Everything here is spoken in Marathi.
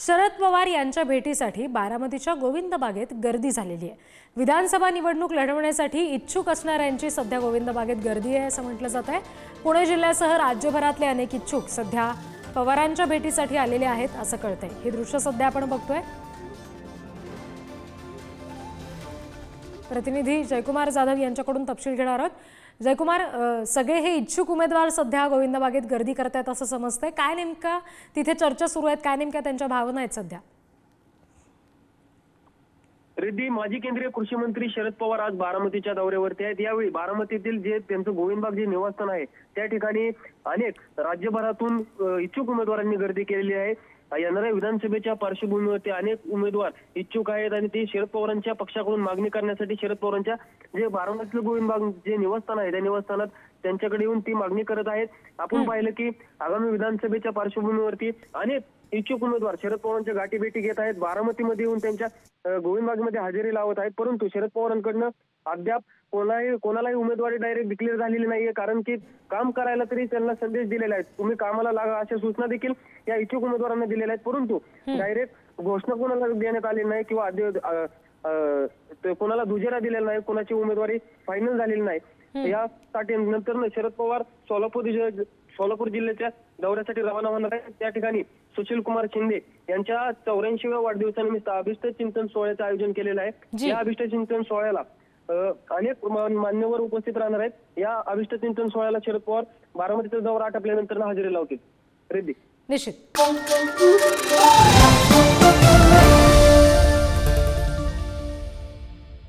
शरद पवार यांच्या भेटीसाठी बारामतीच्या गोविंद बागेत गर्दी झालेली आहे। विधानसभा निवडणूक लढवण्यासाठी इच्छुक असणाऱ्यांची सध्या गोविंद बागेत गर्दी आहे असं म्हटलं जात आहे। पुणे जिल्ह्यासह राज्यभरातले अनेक इच्छुक सध्या पवारांच्या भेटीसाठी आलेले आहेत असं कळतंय। हे दृश्य सध्या आपण बघतोय। प्रतिनिधी जयकुमार जाधव यांच्याकडून तपशील घेणार आहोत। जयकुमार, सगळे हे इच्छुक उमेदवार सध्या गोविंद बागेत गर्दी करतात असं समजतंय। काय नेमका तिथे चर्चा सुरू आहेत, काय नेमक्या त्यांच्या भावना आहेत सध्या? रिद्धी, माजी केंद्रीय कृषी मंत्री शरद पवार आज बारामतीच्या दौऱ्यावरती आहेत। यावेळी बारामतीतील जे त्यांचं गोविंदबाग जे निवासस्थान आहे त्या ठिकाणी अनेक राज्यभरातून इच्छुक उमेदवारांनी गर्दी केलेली आहे। येणाऱ्या विधानसभेच्या पार्श्वभूमीवरती अनेक उमेदवार इच्छुक आहेत आणि ते शरद पवारांच्या पक्षाकडून मागणी करण्यासाठी शरद पवारांच्या जे बारामतीतील गोविंदबाग जे निवासस्थान आहे त्या निवासस्थानात त्यांच्याकडे येऊन ती मागणी करत आहेत। आपण पाहिलं की आगामी विधानसभेच्या पार्श्वभूमीवरती अनेक इच्छुक उमेदवार शरद पवारांच्या गाठीभेटी घेत आहेत, बारामतीमध्ये येऊन त्यांच्या गोविंदबागमध्ये हजेरी लावत आहेत। परंतु शरद पवारांकडनं अद्याप कोणालाही उमेदवारी डायरेक्ट डिक्लेअर झालेली नाहीये, कारण की काम करायला तरी त्यांना संदेश दिलेला आहे, तुम्ही कामाला लागा अशा सूचना देखील या इच्छुक उमेदवारांना दिलेल्या आहेत। परंतु डायरेक्ट घोषणा कोणाला देण्यात आली नाही किंवा कोणाला दुजेरा दिलेला नाही, कोणाची उमेदवारी फायनल झालेली नाही। यासाठी नंतर शरद पवार सोलापूर जिल्ह्याच्या दौऱ्यासाठी रवाना होणार आहे। त्या ठिकाणी सुशील कुमार शिंदे यांच्या 84व्या वाढदिवसानिमित्त अभिष्ट चिंतन सोहळ्याचं आयोजन केलेलं आहे। या अभिष्ट चिंतन सोहळ्याला अनेक मान्यवर उपस्थित राहणार आहेत। या अभिष्ट चिंतन सोहळ्याला शरद पवार बारामतीचा दौरा आटपल्यानंतर हजेरी लावतील। रिद्धी, निश्चित